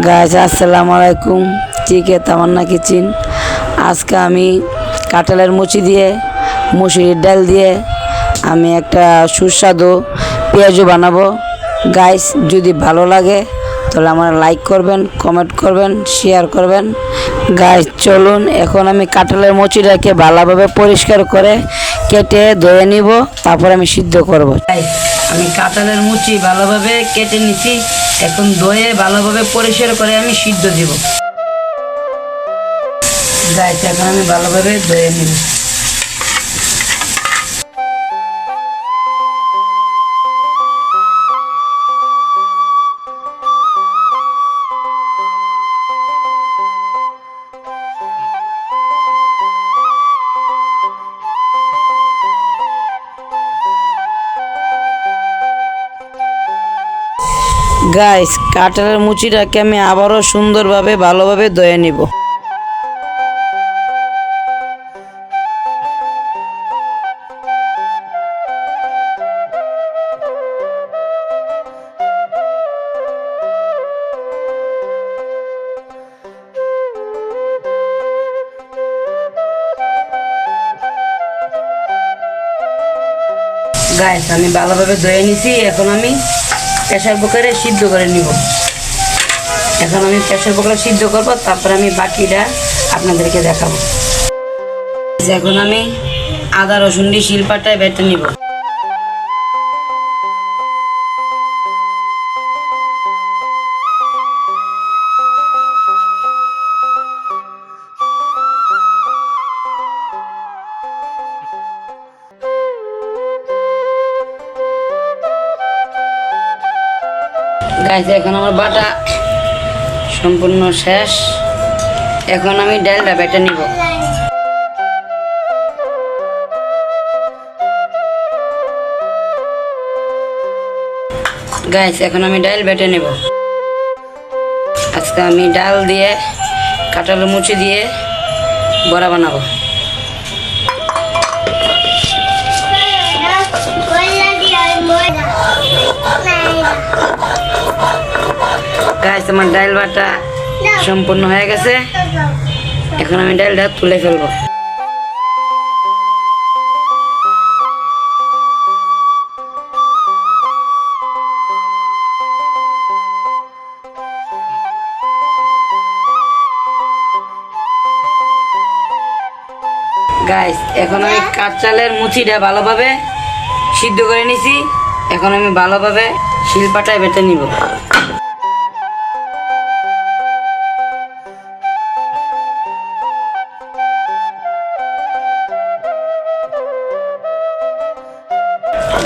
Guys আসসালামু আলাইকুম। চিকে তামান্না kitchen. আজকে আমি কাঁঠালের মুচি দিয়ে মুসুরির ডাল দিয়ে আমি একটা সুস্বাদু পেঁয়াজু বানাবো। গাইস যদি ভালো লাগে তাহলে আমার লাইক করবেন, কমেন্ট করবেন, শেয়ার করবেন। গাইস চলুন এখন আমি কাঁঠালের মুচিটাকে ভালোভাবে পরিষ্কার করে কেটে ধুয়ে নিব, তারপর আমি সিদ্ধ করব। আমি কাঁঠালের মুচি ভালোভাবে কেটে নিছি, এখন ধুয়ে ভালোভাবে পরিষ্কার করে আমি সিদ্ধ দিব। গাইস এখন আমি ভালোভাবে ধুয়ে নিব। গাইস কাঁঠালের মুচিটাকে আমি আবারও সুন্দরভাবে ভালোভাবে ধুয়ে নিব। গাইস আমি ভালোভাবে ধুয়ে নিছি, এখন আমি প্রেসার কুকারে সিদ্ধ করে নিব। এখন আমি প্রেসার কুকারে সিদ্ধ করব, তারপর আমি বাকিটা আপনাদেরকে দেখাবো। এখন আমি আদা রসুন দিয়ে শিলপাটায় বেটে নিব। গাইস এখন আমার বাটা সম্পূর্ণ শেষ, এখন আমি ডালটা বেটে নিব। গাইস এখন আমি ডাল বেটে নেব। আজকে আমি ডাল দিয়ে কাঁঠালের মুচি দিয়ে বড়া বানাবো। গাইস আমার ডাল বাটা সম্পূর্ণ হয়ে গেছে, এখন আমি ডালটা তুলে ফেলবো। গাইস এখন আমি কাঁঠালের মুচিটা ভালোভাবে সিদ্ধ করে নিছি, এখন আমি ভালোভাবে শিলপাটায় বেটে নিব।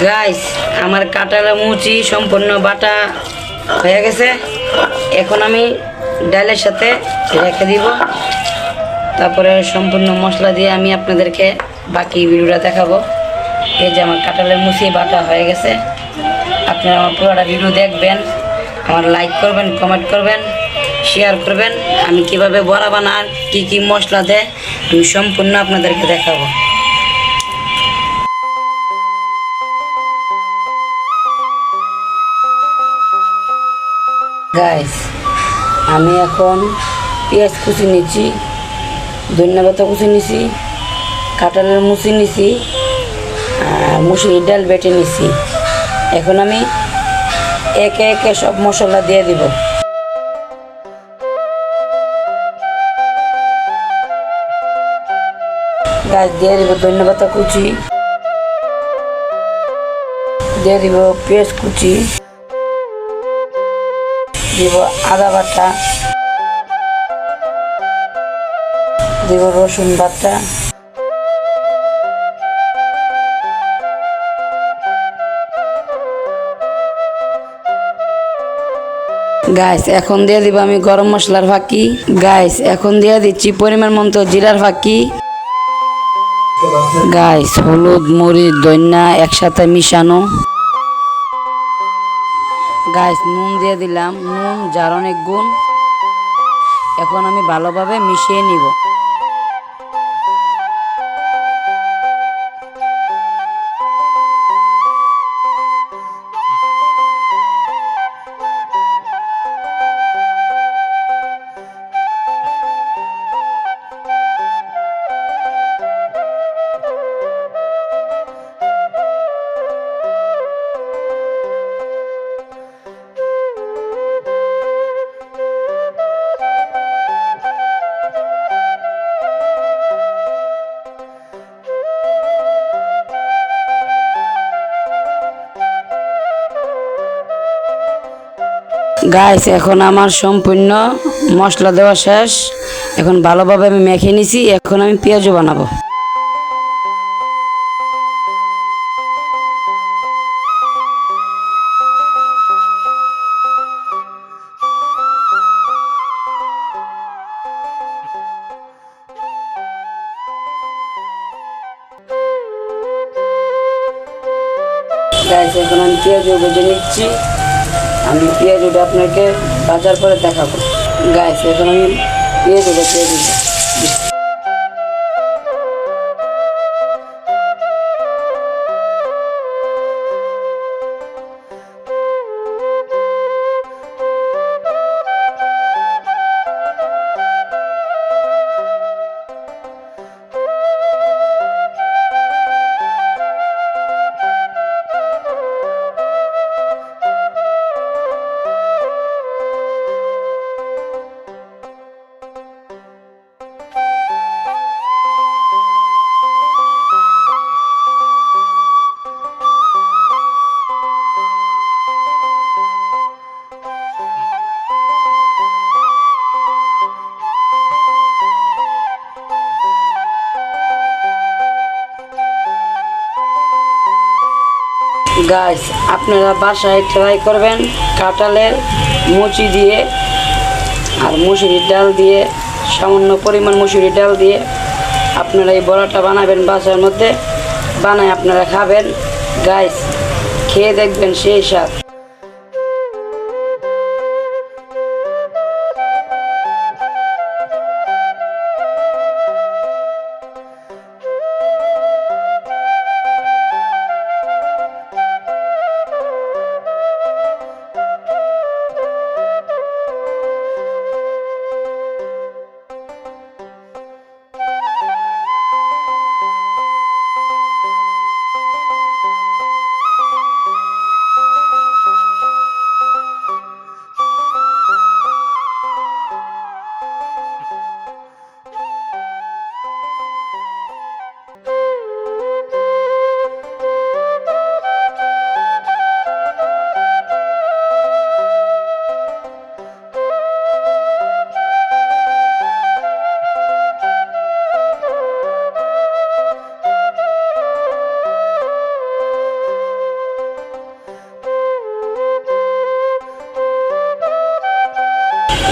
গাইস আমার কাঁঠালের মুচি সম্পূর্ণ বাটা হয়ে গেছে, এখন আমি ডালের সাথে রেখে দিব, তারপরে সম্পূর্ণ মশলা দিয়ে আমি আপনাদেরকে বাকি ভিডিওটা দেখাবো। এই যে আমার কাঁঠালের মুচি বাটা হয়ে গেছে, আপনারা আমার পুরোটা ভিডিও দেখবেন, আমার লাইক করবেন, কমেন্ট করবেন, শেয়ার করবেন। আমি কিভাবে বড়া বানান, কি কি মশলা দেয় আমি সম্পূর্ণ আপনাদেরকে দেখাবো। গাইস আমি এখন পেঁয়াজ কুচি নিচ্ছি, ধনিয়া পাতা কুচি নিছি, কাঁঠালের মুচি নিছি আর মুসুরির ডাল বেটে নিছি। এখন আমি একে একে সব মশলা দিয়ে দিব। গাছ দিয়ে দিব ধনিয়া পাতা কুচি, দিয়ে দিব পেঁয়াজ কুচি, দিব আদা বাটা, দিব রসুন বাটা, গাইস এখন দিয়ে দিব আমি গরম মশলার ফাঁকি। গাইস এখন দিয়ে দিচ্ছি পরিমাণ মতো জিরার ফাঁকি। গাইস হলুদ মরিচ ধনিয়া একসাথে মিশানো। গাইস নুন দিয়ে দিলাম, নুন যার অনেক গুণ। এখন আমি ভালোভাবে মিশিয়ে নিব। গাইস এখন আমার সম্পূর্ণ মশলা দেওয়া শেষ। এখন ভালোভাবে আমি মেখে নিছি, এখন আমি পেঁয়াজও বানাবো। গাইস এখন আমি পেঁয়াজও ভেজে নিচ্ছি। আমি পেঁয়াজটা আপনাকে ভাজার পরে দেখাবো। গাইস এখন আমি পেঁয়াজটা দিয়ে দিচ্ছি। গাইস আপনারা বাসায় ট্রাই করবেন কাঁঠালের মুচি দিয়ে আর মুসুরির ডাল দিয়ে, সামান্য পরিমাণ মুসুরির ডাল দিয়ে আপনারা এই বড়াটা বানাবেন। বাসার মধ্যে বানায় আপনারা খাবেন। গাইস খেয়ে দেখবেন সেই স্বাদ।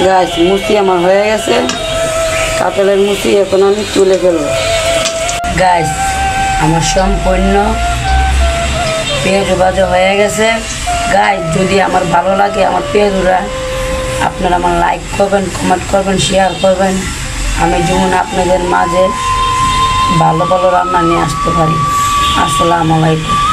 গাইস মুচি আমার হয়ে গেছে, কাঁঠালের মুচি। এখন আমি তুলে ফেলবো। গাইস আমার সম্পূর্ণ পেঁয়াজ ভাজা হয়ে গেছে। গাইস যদি আমার ভালো লাগে আমার পেঁয়াজুরা, আপনারা আমার লাইক করবেন, কমেন্ট করবেন, শেয়ার করবেন। আমি যেমন আপনাদের মাঝে ভালো ভালো রান্না নিয়ে আসতে পারি। আসসালামু আলাইকুম।